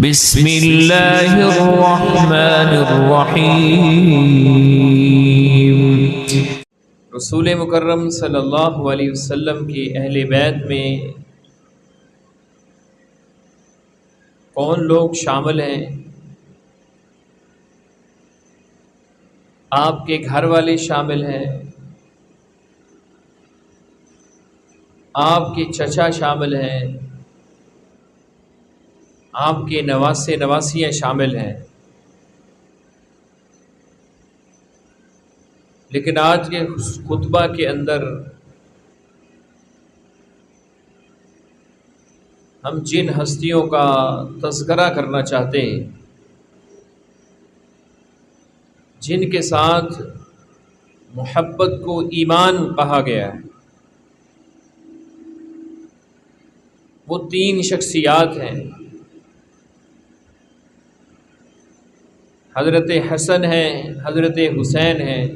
بسم اللہ الرحمن الرحیم۔ رسول مکرم صلی اللہ علیہ وسلم کی اہل بیت میں کون لوگ شامل ہیں؟ آپ کے گھر والے شامل ہیں، آپ کے چچا شامل ہیں، آپ کے نواسے نواسیاں شامل ہیں۔ لیکن آج کے خطبہ کے اندر ہم جن ہستیوں کا تذکرہ کرنا چاہتے ہیں، جن کے ساتھ محبت کو ایمان کہا گیا ہے، وہ تین شخصیات ہیں۔ حضرت حسن ہیں، حضرت حسین ہیں،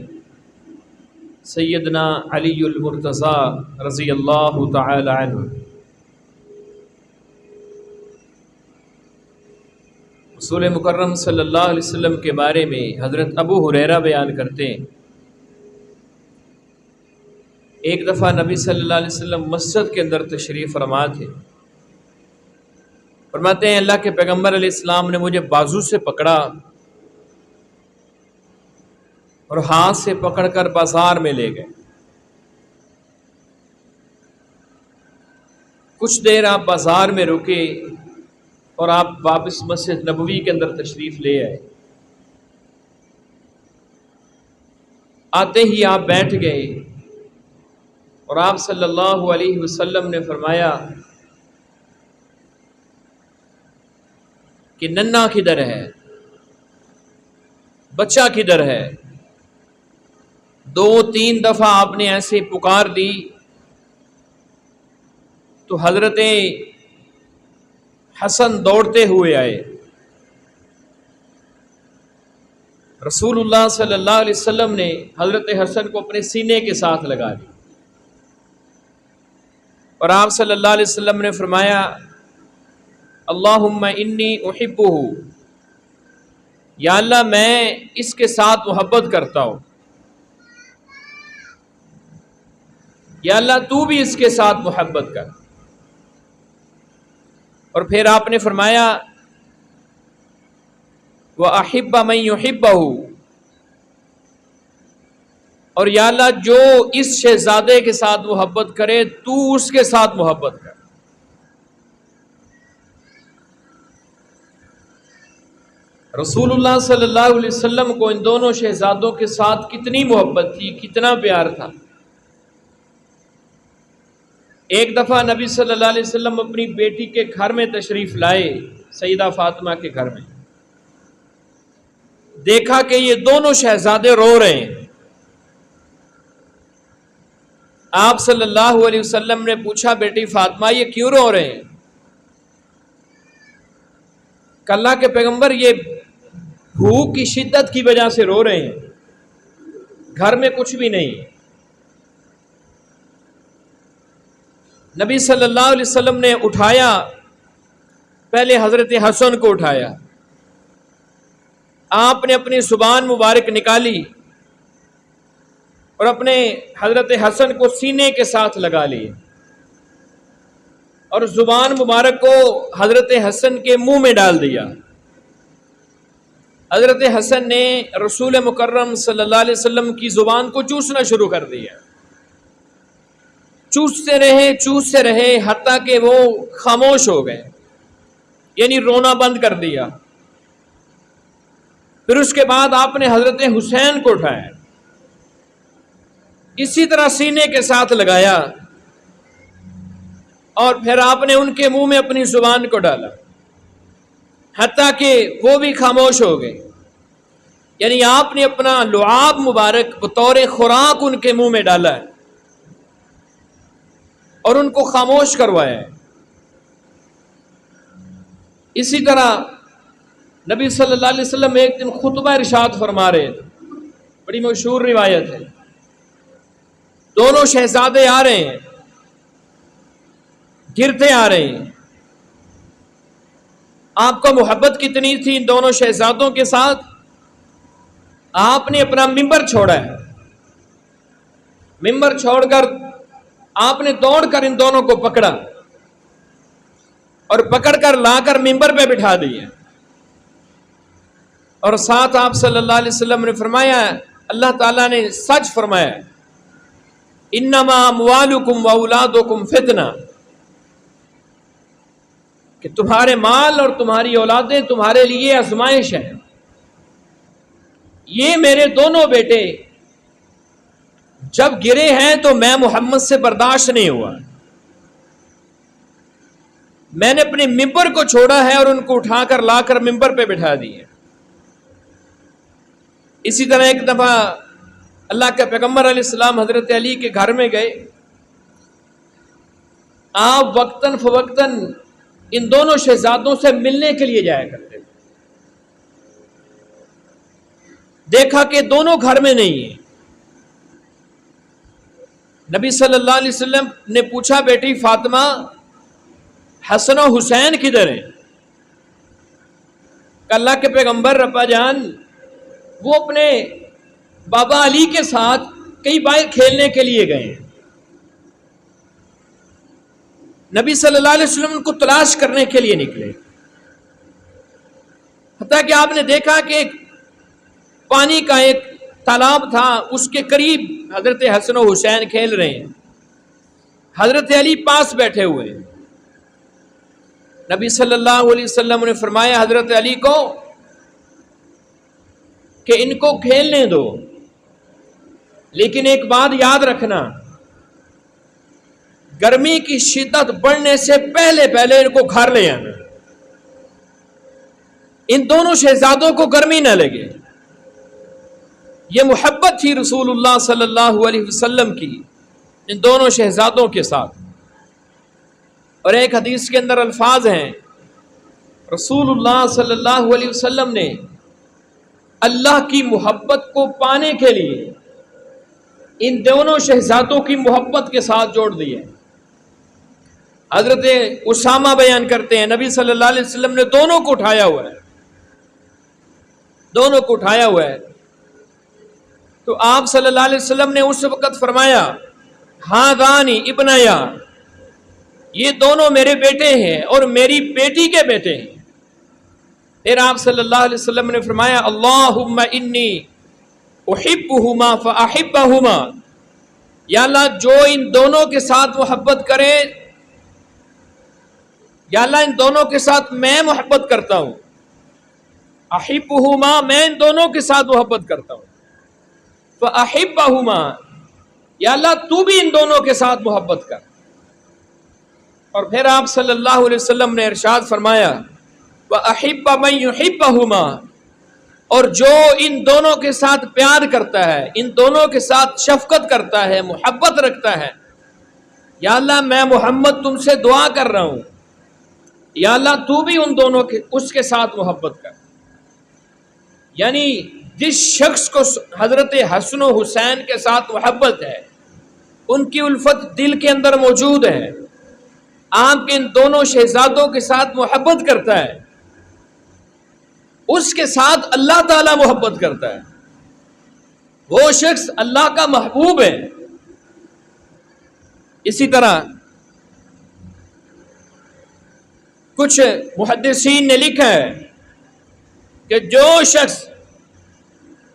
سیدنا علی المرتضی رضی اللہ تعالی عنہ۔ رسول مکرم صلی اللہ علیہ وسلم کے بارے میں حضرت ابو ہریرہ بیان کرتے ہیں، ایک دفعہ نبی صلی اللہ علیہ وسلم مسجد کے اندر تشریف فرما تھے۔ فرماتے ہیں اللہ کے پیغمبر علیہ السلام نے مجھے بازو سے پکڑا اور ہاتھ سے پکڑ کر بازار میں لے گئے۔ کچھ دیر آپ بازار میں رکے اور آپ واپس مسجد نبوی کے اندر تشریف لے آئے۔ آتے ہی آپ بیٹھ گئے اور آپ صلی اللہ علیہ وسلم نے فرمایا کہ ننھا کدھر ہے، بچہ کدھر ہے؟ دو تین دفعہ آپ نے ایسے پکار دی تو حضرت حسن دوڑتے ہوئے آئے۔ رسول اللہ صلی اللہ علیہ وسلم نے حضرت حسن کو اپنے سینے کے ساتھ لگا دی اور آپ صلی اللہ علیہ وسلم نے فرمایا اللہم انی احبہ، یا اللہ میں اس کے ساتھ محبت کرتا ہوں، یا اللہ تو بھی اس کے ساتھ محبت کر۔ اور پھر آپ نے فرمایا وَأَحِبَّ مَن يُحِبَّهُ، اور یا اللہ جو اس شہزادے کے ساتھ محبت کرے تو اس کے ساتھ محبت کر۔ رسول اللہ صلی اللہ علیہ وسلم کو ان دونوں شہزادوں کے ساتھ کتنی محبت تھی، کتنا پیار تھا۔ ایک دفعہ نبی صلی اللہ علیہ وسلم اپنی بیٹی کے گھر میں تشریف لائے، سیدہ فاطمہ کے گھر میں، دیکھا کہ یہ دونوں شہزادے رو رہے ہیں۔ آپ صلی اللہ علیہ وسلم نے پوچھا بیٹی فاطمہ یہ کیوں رو رہے ہیں؟ کہ اللہ کے پیغمبر یہ بھوک کی شدت کی وجہ سے رو رہے ہیں، گھر میں کچھ بھی نہیں۔ نبی صلی اللہ علیہ وسلم نے اٹھایا، پہلے حضرت حسن کو اٹھایا، آپ نے اپنی زبان مبارک نکالی اور اپنے حضرت حسن کو سینے کے ساتھ لگا لی اور زبان مبارک کو حضرت حسن کے منہ میں ڈال دیا۔ حضرت حسن نے رسول مکرم صلی اللہ علیہ وسلم کی زبان کو چوسنا شروع کر دیا، چوستے رہے حتیٰ کہ وہ خاموش ہو گئے، یعنی رونا بند کر دیا۔ پھر اس کے بعد آپ نے حضرت حسین کو اٹھایا، اسی طرح سینے کے ساتھ لگایا اور پھر آپ نے ان کے منہ میں اپنی زبان کو ڈالا حتیٰ کہ وہ بھی خاموش ہو گئے، یعنی آپ نے اپنا لعاب مبارک بطور خوراک ان کے منہ میں ڈالا ہے اور ان کو خاموش کروایا ہے۔ اسی طرح نبی صلی اللہ علیہ وسلم ایک دن خطبہ ارشاد فرما رہے تھے، بڑی مشہور روایت ہے، دونوں شہزادے آ رہے ہیں، گرتے آ رہے ہیں، آپ کو محبت کتنی تھی ان دونوں شہزادوں کے ساتھ، آپ نے اپنا ممبر چھوڑا ہے، ممبر چھوڑ کر آپ نے دوڑ کر ان دونوں کو پکڑا اور پکڑ کر لا کر ممبر پہ بٹھا دیا، اور ساتھ آپ صلی اللہ علیہ وسلم نے فرمایا، اللہ تعالیٰ نے سچ فرمایا، انما اموالکم واولادکم فتنہ، کہ تمہارے مال اور تمہاری اولادیں تمہارے لیے آزمائش ہیں۔ یہ میرے دونوں بیٹے جب گرے ہیں تو میں محمد سے برداشت نہیں ہوا، میں نے اپنے ممبر کو چھوڑا ہے اور ان کو اٹھا کر لا کر ممبر پہ بٹھا دیے۔ اسی طرح ایک دفعہ اللہ کے پیغمبر علیہ السلام حضرت علی کے گھر میں گئے، آپ وقتاً فوقتاً ان دونوں شہزادوں سے ملنے کے لیے جایا کرتے تھے، دیکھا کہ دونوں گھر میں نہیں ہیں۔ نبی صلی اللہ علیہ وسلم نے پوچھا، بیٹی فاطمہ، حسن و حسین کدھر ہیں؟ کہ اللہ کے پیغمبر ابا جان وہ اپنے بابا علی کے ساتھ کئی باہر کھیلنے کے لیے گئے ہیں۔ نبی صلی اللہ علیہ وسلم ان کو تلاش کرنے کے لیے نکلے، حتیٰ کہ آپ نے دیکھا کہ ایک پانی کا ایک تالاب تھا، اس کے قریب حضرت حسن و حسین کھیل رہے ہیں، حضرت علی پاس بیٹھے ہوئے ہیں۔ نبی صلی اللہ علیہ وسلم نے فرمایا حضرت علی کو کہ ان کو کھیلنے دو، لیکن ایک بات یاد رکھنا، گرمی کی شدت بڑھنے سے پہلے پہلے ان کو گھر لے آنا، ان دونوں شہزادوں کو گرمی نہ لگے۔ یہ محبت تھی رسول اللہ صلی اللہ علیہ وسلم کی ان دونوں شہزادوں کے ساتھ۔ اور ایک حدیث کے اندر الفاظ ہیں، رسول اللہ صلی اللہ علیہ وسلم نے اللہ کی محبت کو پانے کے لیے ان دونوں شہزادوں کی محبت کے ساتھ جوڑ دیے۔ حضرت اسامہ بیان کرتے ہیں، نبی صلی اللہ علیہ وسلم نے دونوں کو اٹھایا ہوا ہے، دونوں کو اٹھایا ہوا ہے، تو آپ صلی اللہ علیہ وسلم نے اس وقت فرمایا، ہادانی ابنیا، یہ دونوں میرے بیٹے ہیں اور میری بیٹی کے بیٹے ہیں۔ پھر آپ صلی اللہ علیہ وسلم نے فرمایا، اللہم انی احبہما فاحبہما، یا اللہ جو ان دونوں کے ساتھ محبت کرے، یا اللہ ان دونوں کے ساتھ میں محبت کرتا ہوں، احبہما، میں ان دونوں کے ساتھ محبت کرتا ہوں، فاحبہما، یا اللہ تو بھی ان دونوں کے ساتھ محبت کر۔ اور پھر آپ صلی اللہ علیہ وسلم نے ارشاد فرمایا، وَأَحِبَّ مَن يُحِبَّهُمَا، اور جو ان دونوں کے ساتھ پیار کرتا ہے، ان دونوں کے ساتھ شفقت کرتا ہے، محبت رکھتا ہے، یا اللہ میں محمد تم سے دعا کر رہا ہوں، یا اللہ تو بھی ان دونوں کے اس کے ساتھ محبت کر۔ یعنی جس شخص کو حضرت حسن و حسین کے ساتھ محبت ہے، ان کی الفت دل کے اندر موجود ہے، آپ کے ان دونوں شہزادوں کے ساتھ محبت کرتا ہے، اس کے ساتھ اللہ تعالیٰ محبت کرتا ہے، وہ شخص اللہ کا محبوب ہے۔ اسی طرح کچھ محدثین نے لکھا ہے کہ جو شخص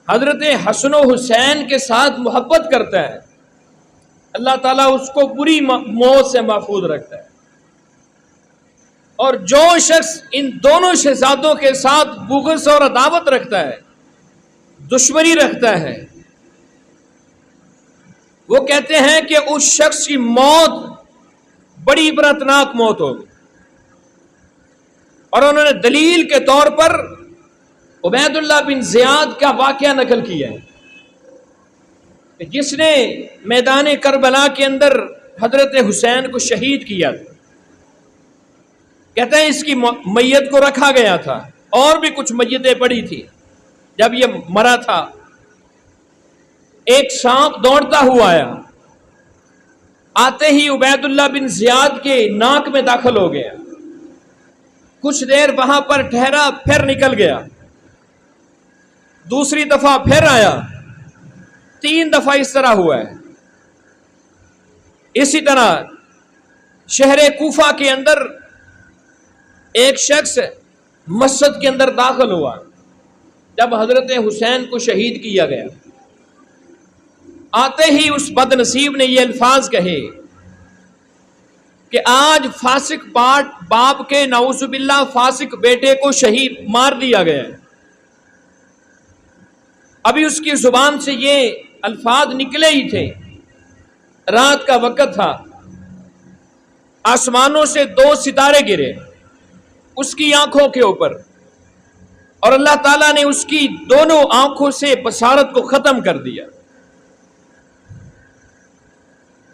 حضرت حسن و حسین کے ساتھ محبت کرتا ہے، اللہ تعالیٰ اس کو بری موت سے محفوظ رکھتا ہے، اور جو شخص ان دونوں شہزادوں کے ساتھ بغض اور عداوت رکھتا ہے، دشمنی رکھتا ہے، وہ کہتے ہیں کہ اس شخص کی موت بڑی عبرتناک موت ہوگی۔ اور انہوں نے دلیل کے طور پر عبید اللہ بن زیاد کا واقعہ نقل کیا ہے کہ جس نے میدان کربلا کے اندر حضرت حسین کو شہید کیا تھا۔ کہتے ہیں اس کی میت کو رکھا گیا تھا، اور بھی کچھ میتیں پڑی تھی۔ جب یہ مرا تھا، ایک سانپ دوڑتا ہوا آیا، آتے ہی عبید اللہ بن زیاد کے ناک میں داخل ہو گیا، کچھ دیر وہاں پر ٹھہرا، پھر نکل گیا، دوسری دفعہ پھر آیا، 3 دفعہ اس طرح ہوا ہے۔ اسی طرح شہر کوفہ کے اندر ایک شخص مسجد کے اندر داخل ہوا جب حضرت حسین کو شہید کیا گیا۔ آتے ہی اس بد نصیب نے یہ الفاظ کہے کہ آج فاسق باپ کے نعوذ باللہ فاسق بیٹے کو شہید مار دیا گیا ہے۔ ابھی اس کی زبان سے یہ الفاظ نکلے ہی تھے، رات کا وقت تھا، آسمانوں سے 2 ستارے گرے اس کی آنکھوں کے اوپر، اور اللہ تعالیٰ نے اس کی دونوں آنکھوں سے بصارت کو ختم کر دیا،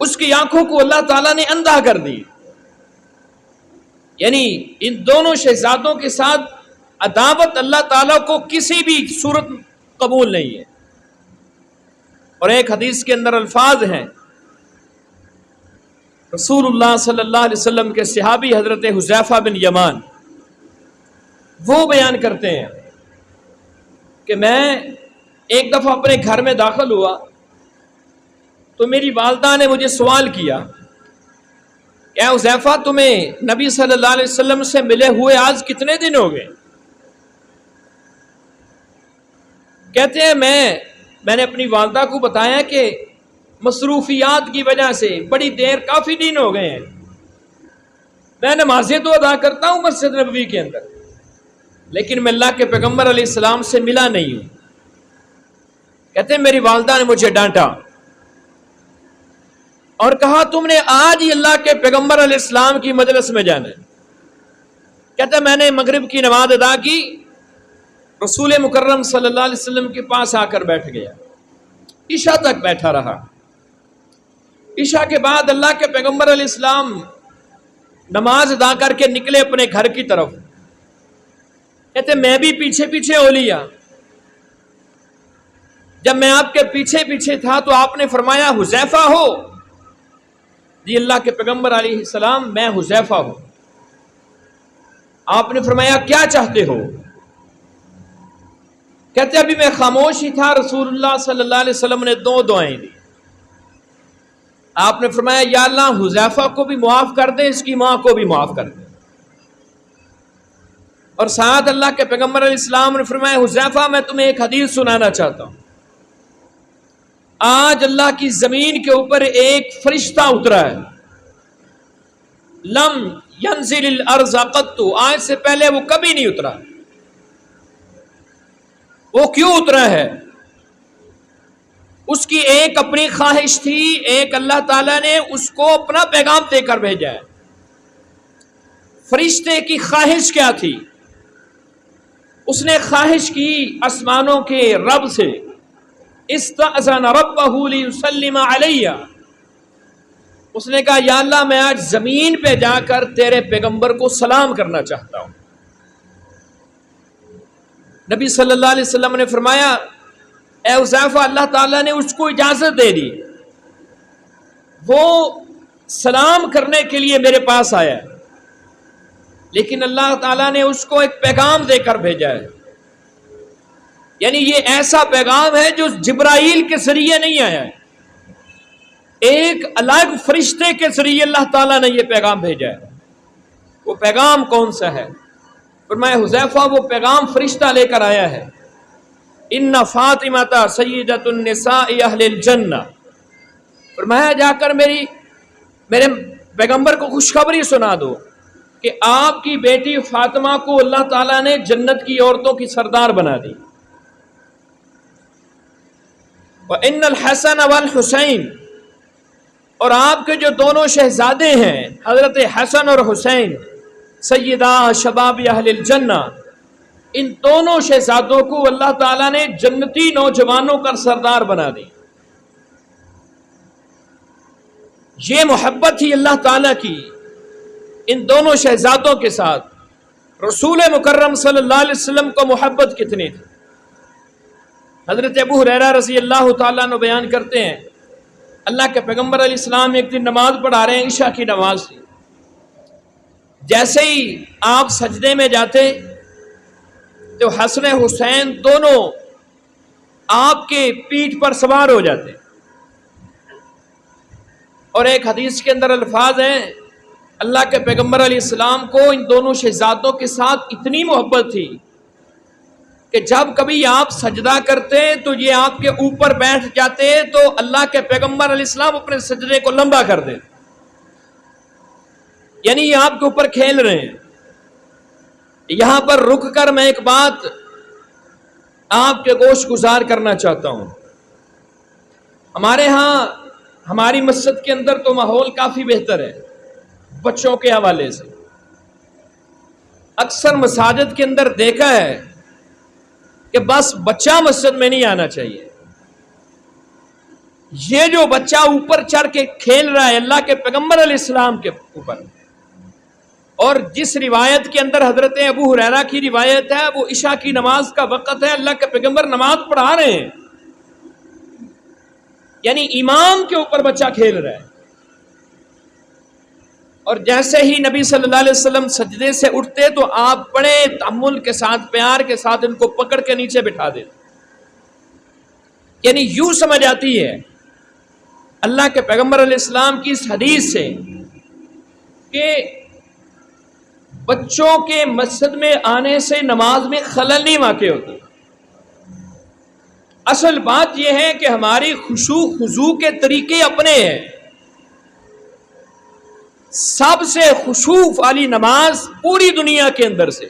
اس کی آنکھوں کو اللہ تعالیٰ نے اندھا کر دی۔ یعنی ان دونوں شہزادوں کے ساتھ عداوت اللہ تعالیٰ کو کسی بھی صورت قبول نہیں ہے۔ اور ایک حدیث کے اندر الفاظ ہیں، رسول اللہ صلی اللہ علیہ وسلم کے صحابی حضرت حذیفہ بن یمان وہ بیان کرتے ہیں کہ میں ایک دفعہ اپنے گھر میں داخل ہوا تو میری والدہ نے مجھے سوال کیا کہ اے حذیفہ تمہیں نبی صلی اللہ علیہ وسلم سے ملے ہوئے آج کتنے دن ہو گئے؟ کہتے ہیں میں نے اپنی والدہ کو بتایا کہ مصروفیات کی وجہ سے بڑی دیر، کافی دن ہو گئے ہیں، میں نمازیں تو ادا کرتا ہوں مسجد نبوی کے اندر، لیکن میں اللہ کے پیغمبر علیہ السلام سے ملا نہیں ہوں۔ کہتے ہیں میری والدہ نے مجھے ڈانٹا اور کہا تم نے آج ہی اللہ کے پیغمبر علیہ السلام کی مجلس میں جانا ہے۔ کہتے ہیں میں نے مغرب کی نماز ادا کی، رسول مکرم صلی اللہ علیہ وسلم کے پاس آ کر بیٹھ گیا، عشاء تک بیٹھا رہا۔ عشاء کے بعد اللہ کے پیغمبر علیہ السلام نماز ادا کر کے نکلے اپنے گھر کی طرف۔ کہتے میں بھی پیچھے پیچھے ہو لیا۔ جب میں آپ کے پیچھے پیچھے تھا تو آپ نے فرمایا حذیفہ ہو؟ جی اللہ کے پیغمبر علیہ السلام میں حذیفہ ہوں۔ آپ نے فرمایا کیا چاہتے ہو؟ کہتے ابھی میں خاموش ہی تھا، رسول اللہ صلی اللہ علیہ وسلم نے 2 دعائیں دی۔ آپ نے فرمایا یا اللہ حذیفہ کو بھی معاف کر دے، اس کی ماں کو بھی معاف کر دے۔ اور ساتھ اللہ کے پیغمبر علیہ السلام نے فرمایا حذیفہ میں تمہیں ایک حدیث سنانا چاہتا ہوں۔ آج اللہ کی زمین کے اوپر ایک فرشتہ اترا ہے، لم ینزل الارض قط، آج سے پہلے وہ کبھی نہیں اترا۔ وہ کیوں اترا ہے؟ اس کی ایک اپنی خواہش تھی، ایک اللہ تعالیٰ نے اس کو اپنا پیغام دے کر بھیجا ہے۔ فرشتے کی خواہش کیا تھی؟ اس نے خواہش کی آسمانوں کے رب سے، استأذن ربہ لیسلم علیہ، اس نے کہا یا اللہ میں آج زمین پہ جا کر تیرے پیغمبر کو سلام کرنا چاہتا ہوں۔ نبی صلی اللہ علیہ وسلم نے فرمایا اے حذیفہ اللہ تعالیٰ نے اس کو اجازت دے دی، وہ سلام کرنے کے لیے میرے پاس آیا ہے، لیکن اللہ تعالیٰ نے اس کو ایک پیغام دے کر بھیجا ہے۔ یعنی یہ ایسا پیغام ہے جو جبرائیل کے ذریعے نہیں آیا ہے، ایک الگ فرشتے کے ذریعے اللہ تعالیٰ نے یہ پیغام بھیجا ہے۔ وہ پیغام کون سا ہے؟ فرمایا حذیفہ وہ پیغام فرشتہ لے کر آیا ہے، ان فاطمہ سیدۃ النساء اہل الجنہ، فرمایا جا کر میرے پیغمبر کو خوشخبری سنا دو کہ آپ کی بیٹی فاطمہ کو اللہ تعالیٰ نے جنت کی عورتوں کی سردار بنا دی۔ وَإِنَّ الْحَسَنَ وَالْحُسَيْنَ، اور آپ کے جو دونوں شہزادے ہیں حضرت حسن اور حسین سیدہ شباب اہل الجنہ، ان دونوں شہزادوں کو اللہ تعالیٰ نے جنتی نوجوانوں کا سردار بنا دی۔ یہ محبت تھی اللہ تعالیٰ کی ان دونوں شہزادوں کے ساتھ۔ رسول مکرم صلی اللہ علیہ وسلم کو محبت کتنی تھی؟ حضرت ابو ہریرہ رضی اللہ تعالیٰ عنہ بیان کرتے ہیں اللہ کے پیغمبر علیہ السلام ایک دن نماز پڑھا رہے ہیں، عشاء کی نماز تھی، جیسے ہی آپ سجدے میں جاتے تو حسن حسین دونوں آپ کے پیٹھ پر سوار ہو جاتے. اور ایک حدیث کے اندر الفاظ ہیں اللہ کے پیغمبر علیہ السلام کو ان دونوں شہزادوں کے ساتھ اتنی محبت تھی کہ جب کبھی آپ سجدہ کرتے تو یہ آپ کے اوپر بیٹھ جاتے تو اللہ کے پیغمبر علیہ السلام اپنے سجدے کو لمبا کر دیتے. یعنی یہ آپ کے اوپر کھیل رہے ہیں. یہاں پر رک کر میں ایک بات آپ کے گوش گزار کرنا چاہتا ہوں. ہمارے ہاں ہماری مسجد کے اندر تو ماحول کافی بہتر ہے بچوں کے حوالے سے. اکثر مساجد کے اندر دیکھا ہے کہ بس بچہ مسجد میں نہیں آنا چاہیے. یہ جو بچہ اوپر چڑھ کے کھیل رہا ہے اللہ کے پیغمبر علیہ السلام کے اوپر، اور جس روایت کے اندر حضرت ابو ہریرہ کی روایت ہے وہ عشاء کی نماز کا وقت ہے، اللہ کے پیغمبر نماز پڑھا رہے ہیں، یعنی امام کے اوپر بچہ کھیل رہا ہے. اور جیسے ہی نبی صلی اللہ علیہ وسلم سجدے سے اٹھتے تو آپ بڑے تحمل کے ساتھ پیار کے ساتھ ان کو پکڑ کے نیچے بٹھا دیتے. یعنی یوں سمجھ آتی ہے اللہ کے پیغمبر علیہ السلام کی اس حدیث سے کہ بچوں کے مسجد میں آنے سے نماز میں خلل نہیں واقع ہوتی. اصل بات یہ ہے کہ ہماری خشوع خضوع کے طریقے اپنے ہیں. سب سے خشوع والی نماز پوری دنیا کے اندر سے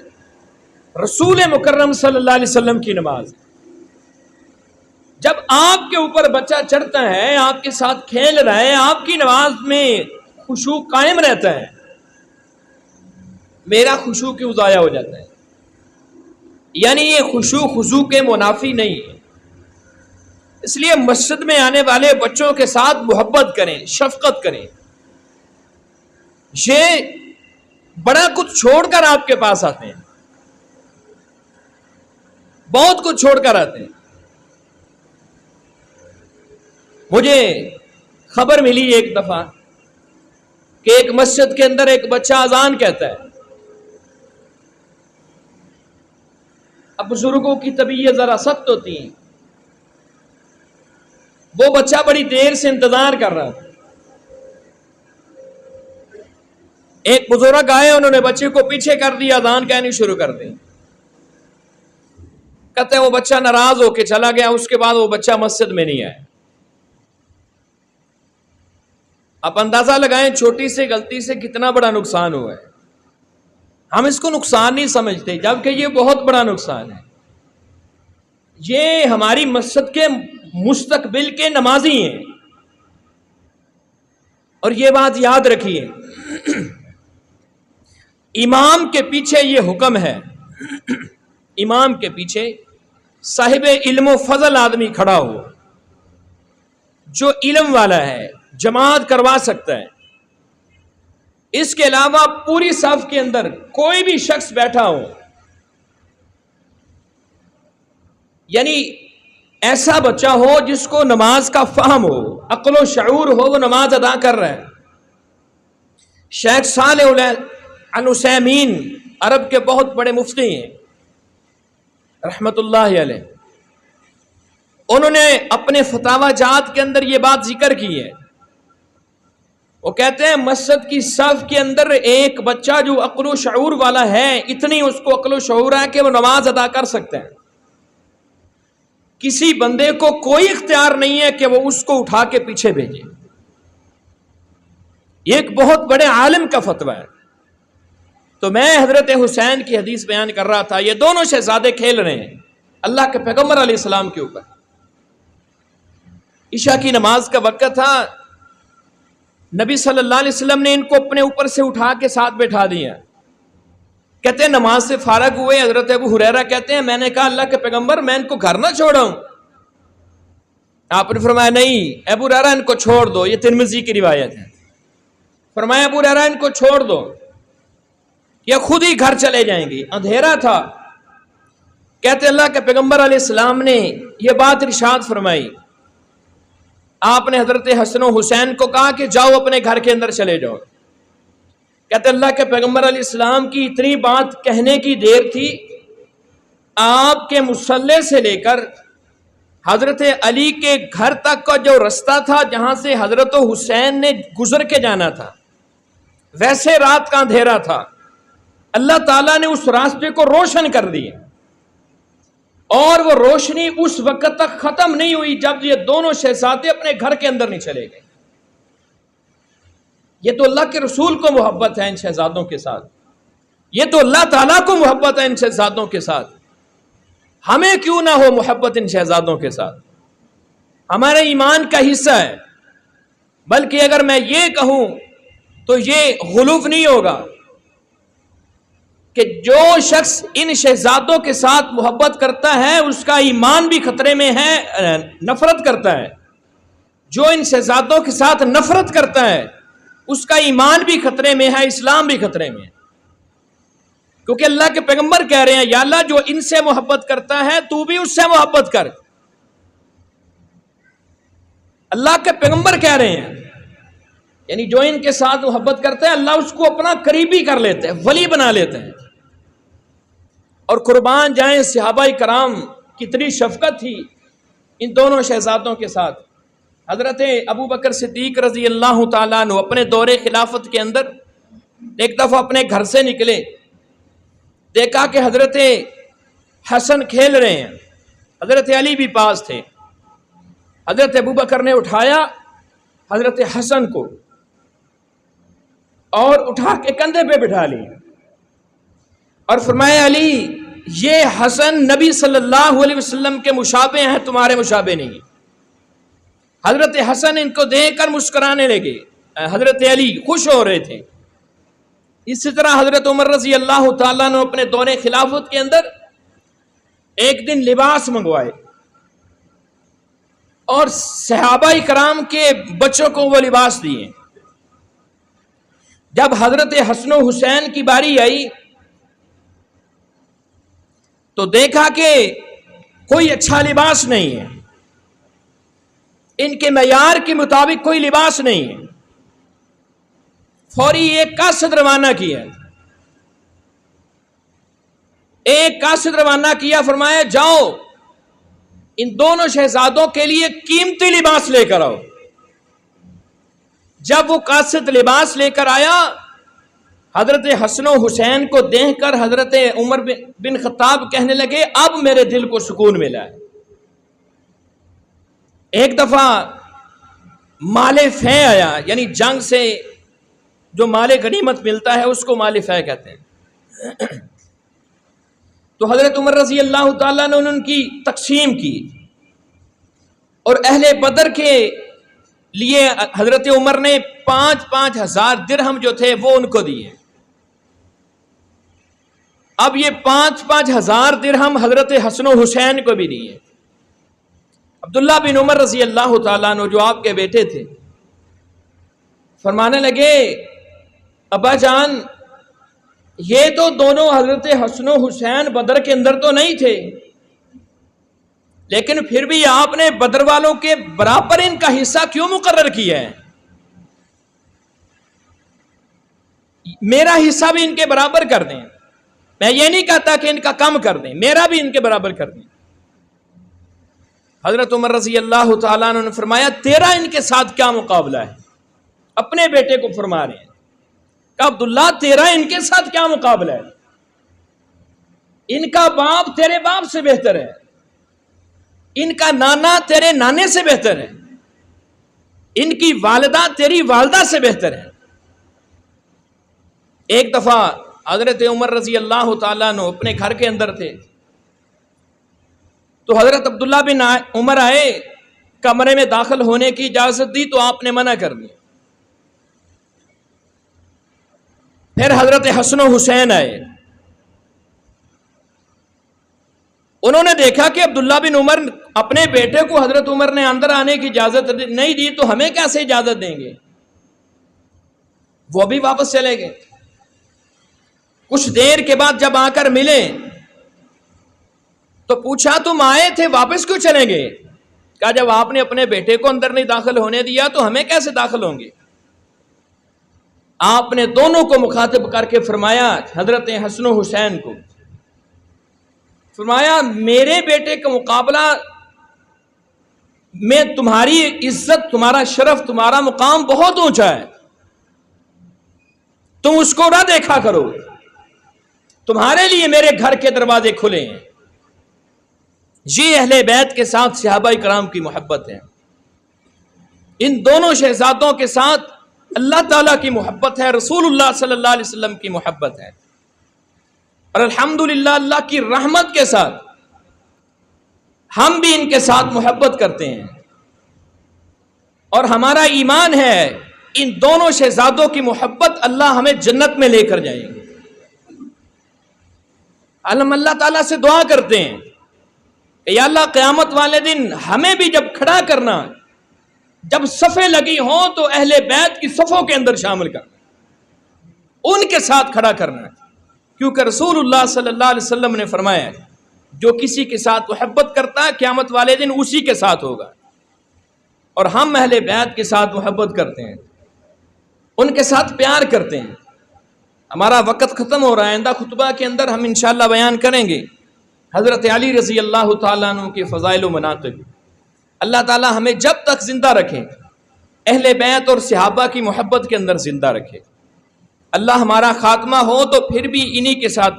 رسول مکرم صلی اللہ علیہ وسلم کی نماز. جب آپ کے اوپر بچہ چڑھتا ہے، آپ کے ساتھ کھیل رہا ہے، آپ کی نماز میں خشوع قائم رہتا ہے، میرا خشوع کیوں ضائع ہو جاتا ہے؟ یعنی یہ خشوع خضوع کے منافی نہیں ہے. اس لیے مسجد میں آنے والے بچوں کے ساتھ محبت کریں، شفقت کریں. یہ بڑا کچھ چھوڑ کر آپ کے پاس آتے ہیں، بہت کچھ چھوڑ کر آتے ہیں. مجھے خبر ملی ایک دفعہ کہ ایک مسجد کے اندر ایک بچہ اذان کہتا ہے. اب بزرگوں کی طبیعت ذرا سخت ہوتی ہے. وہ بچہ بڑی دیر سے انتظار کر رہا تھا. ایک بزرگ آئے، انہوں نے بچے کو پیچھے کر دیا، اذان کہنی شروع کر دی. کہتے ہیں وہ بچہ ناراض ہو کے چلا گیا. اس کے بعد وہ بچہ مسجد میں نہیں آیا. آپ اندازہ لگائیں چھوٹی سی غلطی سے کتنا بڑا نقصان ہوا ہے. ہم اس کو نقصان نہیں سمجھتے، جبکہ یہ بہت بڑا نقصان ہے. یہ ہماری مسجد کے مستقبل کے نمازی ہیں. اور یہ بات یاد رکھیے، امام کے پیچھے یہ حکم ہے، امام کے پیچھے صاحب علم و فضل آدمی کھڑا ہو، جو علم والا ہے، جماعت کروا سکتا ہے. اس کے علاوہ پوری صف کے اندر کوئی بھی شخص بیٹھا ہو، یعنی ایسا بچہ ہو جس کو نماز کا فہم ہو، عقل و شعور ہو، وہ نماز ادا کر رہا ہے. شیخ صالح العثیمین عرب کے بہت بڑے مفتی ہیں رحمت اللہ علیہ. انہوں نے اپنے فتاوی جات کے اندر یہ بات ذکر کی ہے. وہ کہتے ہیں مسجد کی صف کے اندر ایک بچہ جو عقل و شعور والا ہے، اتنی اس کو عقل و شعور ہے کہ وہ نماز ادا کر سکتا ہے. کسی بندے کو کوئی اختیار نہیں ہے کہ وہ اس کو اٹھا کے پیچھے بھیجے. یہ ایک بہت بڑے عالم کا فتویٰ ہے. تو میں حضرت حسین کی حدیث بیان کر رہا تھا. یہ دونوں شہزادے کھیل رہے ہیں اللہ کے پیغمبر علیہ السلام کے اوپر. عشاء کی نماز کا وقت تھا. نبی صلی اللہ علیہ وسلم نے ان کو اپنے اوپر سے اٹھا کے ساتھ بیٹھا دیا. کہتے ہیں نماز سے فارغ ہوئے، حضرت ابو ہریرہ کہتے ہیں میں نے کہا اللہ کے پیغمبر میں ان کو گھر نہ چھوڑاؤں. آپ نے فرمایا نہیں ابو ہریرہ ان کو چھوڑ دو، یہ ترمذی کی روایت ہے. فرمایا ابو ہریرہ ان کو چھوڑ دو، یہ خود ہی گھر چلے جائیں گے. اندھیرا تھا. کہتے اللہ کے پیغمبر علیہ السلام نے یہ بات ارشاد فرمائی. آپ نے حضرت حسن و حسین کو کہا کہ جاؤ اپنے گھر کے اندر چلے جاؤ. کہتے اللہ کے پیغمبر علیہ السلام کی اتنی بات کہنے کی دیر تھی، آپ کے مصلی سے لے کر حضرت علی کے گھر تک کا جو رستہ تھا جہاں سے حضرت حسین نے گزر کے جانا تھا، ویسے رات کا اندھیرا تھا، اللہ تعالیٰ نے اس راستے کو روشن کر دیا، اور وہ روشنی اس وقت تک ختم نہیں ہوئی جب یہ دونوں شہزادے اپنے گھر کے اندر نہیں چلے گئے۔ یہ تو اللہ کے رسول کو محبت ہے ان شہزادوں کے ساتھ، یہ تو اللہ تعالیٰ کو محبت ہے ان شہزادوں کے ساتھ، ہمیں کیوں نہ ہو محبت ان شہزادوں کے ساتھ؟ ہمارے ایمان کا حصہ ہے۔ بلکہ اگر میں یہ کہوں تو یہ غلوف نہیں ہوگا کہ جو شخص ان شہزادوں کے ساتھ محبت کرتا ہے اس کا ایمان بھی خطرے میں ہے، نفرت کرتا ہے۔ جو ان شہزادوں کے ساتھ نفرت کرتا ہے اس کا ایمان بھی خطرے میں ہے، اسلام بھی خطرے میں ہے، کیونکہ اللہ کے پیغمبر کہہ رہے ہیں یا اللہ جو ان سے محبت کرتا ہے تو بھی اس سے محبت کر۔ اللہ کے پیغمبر کہہ رہے ہیں یعنی جو ان کے ساتھ محبت کرتا ہے اللہ اس کو اپنا قریبی کر لیتے ہیں، ولی بنا لیتے ہیں۔ اور قربان جائیں صحابہ کرام کتنی شفقت تھی ان دونوں شہزادوں کے ساتھ۔ حضرت ابو بکر صدیق رضی اللہ تعالیٰ عنہ اپنے دور خلافت کے اندر ایک دفعہ اپنے گھر سے نکلے، دیکھا کہ حضرت حسن کھیل رہے ہیں، حضرت علی بھی پاس تھے۔ حضرت ابو بکر نے اٹھایا حضرت حسن کو اور اٹھا کے کندھے پہ بٹھا لی اور فرمایا علی یہ حسن نبی صلی اللہ علیہ وسلم کے مشابہ ہیں، تمہارے مشابہ نہیں۔ حضرت حسن ان کو دیکھ کر مسکرانے لگے، حضرت علی خوش ہو رہے تھے۔ اسی طرح حضرت عمر رضی اللہ تعالیٰ نے اپنے دور خلافت کے اندر ایک دن لباس منگوائے اور صحابہ کرام کے بچوں کو وہ لباس دیے۔ جب حضرت حسن و حسین کی باری آئی تو دیکھا کہ کوئی اچھا لباس نہیں ہے، ان کے معیار کے مطابق کوئی لباس نہیں ہے۔ فوری ایک قاصد روانہ کیا، ایک قاصد روانہ کیا، فرمایا جاؤ ان دونوں شہزادوں کے لیے قیمتی لباس لے کر آؤ۔ جب وہ قاصد لباس لے کر آیا حضرت حسن و حسین کو دیکھ کر حضرت عمر بن خطاب کہنے لگے اب میرے دل کو سکون ملا ہے۔ ایک دفعہ مال فے آیا، یعنی جنگ سے جو مال غنیمت ملتا ہے اس کو مال فے کہتے ہیں۔ تو حضرت عمر رضی اللہ تعالیٰ نے ان کی تقسیم کی اور اہل بدر کے لیے حضرت عمر نے 5,000 درہم جو تھے وہ ان کو دیے۔ اب یہ 5,000 درہم حضرت حسن و حسین کو بھی دیے۔ عبداللہ بن عمر رضی اللہ تعالیٰ عنہ جو آپ کے بیٹے تھے فرمانے لگے ابا جان یہ تو دونوں حضرت حسن و حسین بدر کے اندر تو نہیں تھے، لیکن پھر بھی آپ نے بدر والوں کے برابر ان کا حصہ کیوں مقرر کیا ہے؟ میرا حصہ بھی ان کے برابر کر دیں، میں یہ نہیں کہتا کہ ان کا کم کر دیں، میرا بھی ان کے برابر کر دیں۔ حضرت عمر رضی اللہ تعالیٰ عنہ نے فرمایا تیرا ان کے ساتھ کیا مقابلہ ہے؟ اپنے بیٹے کو فرما رہے ہیں کہ عبداللہ تیرا ان کے ساتھ کیا مقابلہ ہے؟ ان کا باپ تیرے باپ سے بہتر ہے، ان کا نانا تیرے نانے سے بہتر ہے، ان کی والدہ تیری والدہ سے بہتر ہے۔ ایک دفعہ حضرت عمر رضی اللہ تعالیٰ عنہ اپنے گھر کے اندر تھے تو حضرت عبداللہ بن عمر آئے، کمرے میں داخل ہونے کی اجازت دی تو آپ نے منع کر دی۔ پھر حضرت حسن و حسین آئے، انہوں نے دیکھا کہ عبداللہ بن عمر اپنے بیٹے کو حضرت عمر نے اندر آنے کی اجازت نہیں دی تو ہمیں کیسے اجازت دیں گے؟ وہ بھی واپس چلے گئے۔ کچھ دیر کے بعد جب آ کر ملے تو پوچھا تم آئے تھے واپس کیوں چلیں گے؟ کہا جب آپ نے اپنے بیٹے کو اندر نہیں داخل ہونے دیا تو ہمیں کیسے داخل ہوں گے؟ آپ نے دونوں کو مخاطب کر کے فرمایا، حضرت حسن و حسین کو فرمایا میرے بیٹے کا مقابلہ میں تمہاری عزت، تمہارا شرف، تمہارا مقام بہت اونچا ہے، تم اس کو نہ دیکھا کرو، تمہارے لیے میرے گھر کے دروازے کھلے ہیں۔ یہ اہل بیت کے ساتھ صحابہ کرام کی محبت ہے، ان دونوں شہزادوں کے ساتھ اللہ تعالیٰ کی محبت ہے، رسول اللہ صلی اللہ علیہ وسلم کی محبت ہے، اور الحمدللہ اللہ کی رحمت کے ساتھ ہم بھی ان کے ساتھ محبت کرتے ہیں، اور ہمارا ایمان ہے ان دونوں شہزادوں کی محبت اللہ ہمیں جنت میں لے کر جائیں گے۔ ہم اللہ تعالیٰ سے دعا کرتے ہیں کہ یا اللہ قیامت والے دن ہمیں بھی جب کھڑا کرنا، جب صفیں لگی ہوں تو اہل بیت کی صفوں کے اندر شامل کرنا، ان کے ساتھ کھڑا کرنا، کیونکہ رسول اللہ صلی اللہ علیہ وسلم نے فرمایا جو کسی کے ساتھ محبت کرتا ہے قیامت والے دن اسی کے ساتھ ہوگا، اور ہم اہل بیت کے ساتھ محبت کرتے ہیں، ان کے ساتھ پیار کرتے ہیں۔ ہمارا وقت ختم ہو رہا ہے، آئندہ خطبہ کے اندر ہم انشاءاللہ بیان کریں گے حضرت علی رضی اللہ تعالیٰ عنہ کے فضائل و مناقب۔ اللہ تعالیٰ ہمیں جب تک زندہ رکھے اہل بیت اور صحابہ کی محبت کے اندر زندہ رکھے، اللہ ہمارا خاتمہ ہو تو پھر بھی انہی کے ساتھ،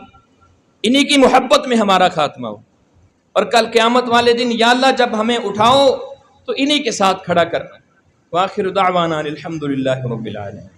انہی کی محبت میں ہمارا خاتمہ ہو، اور کل قیامت والے دن یا اللہ جب ہمیں اٹھاؤ تو انہی کے ساتھ کھڑا کرنا۔ وآخر دعوانا الحمدللہ رب العالمین۔